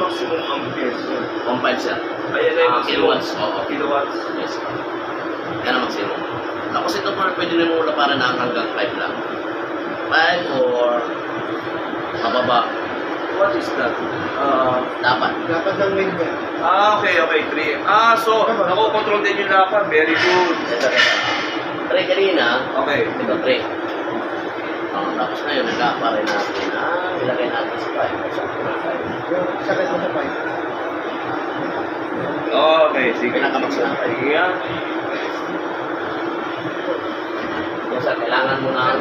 maximum amperes yun? 1.5 sir. Ayan ay Kilowatts. Oo. Kilowatts. Yes. Yan ang maximum. Tapos ito po pwede rin mula para na hanggang 5 lang. 5 or mababa. What is that? Dapat. Dapat lang wing niya. Okay, 3. So, nakokontrol din yung lapan. Very good. Ito. 3 kanina. Okay. Ito 3. Tapos na yun, nagkapa rin natin. Ilagay natin sa 5. Yung sakit mo sa pipe. Okay, sige. Pinakamax na. Yan. Yes, sir, kailangan mo na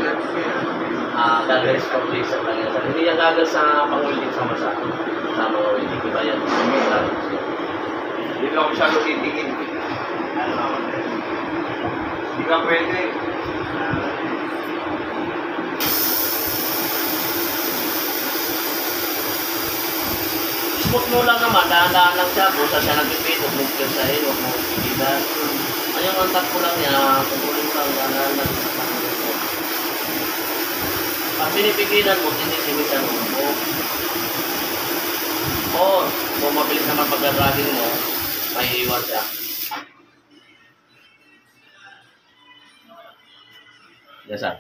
goggles for laser lang yan. Hindi yung goggles sa pang-welding sa masa. Sa mga welding, iba yan. Hindi ka masyado titingin. Hindi ka pwede. Smooth mo lang naman, dahan-dahan lang siya. Kung saan siya nagpipit, huwag mong pagsahin, huwag mong pigilan. Ayun, ang takbo lang niya, pagulin lang, dahan-dahan lang. Pag pinipigilan mo, tinitimisan mo. Oo, kung mabilis naman pagka-dragging mo, may iwan siya. Yes, sir.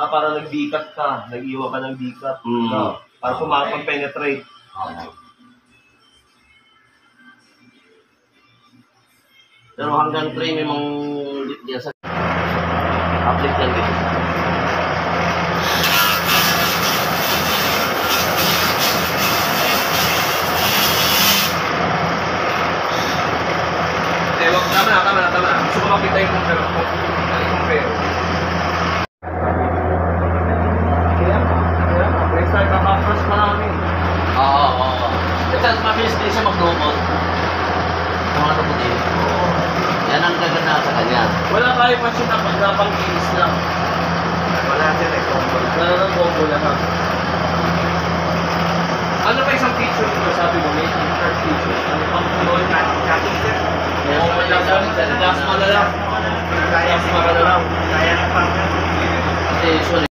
Para nagdikat ka. Nag-iwa ka ng dikat. Para pumapag-penetrate. Pero hanggang 3 may mga lit niya sa update lang dito. Tama na. Gusto ko makita yung numero. Restart na buffers pa namin. Oo. Kasi mabilis din siya mag-double. Sa mga tuputin. Yan ang gaganda sa kanya. Wala kayo pa siya na pang-inis lang. Wala siya na combo. Wala na combo lahat. Ano ba isang feature nito? Sabi mo, may third feature. Ano pang tuloy natin? Cutting set? Oo, may gas pa na lang. Kaya na pang. Kasi usually,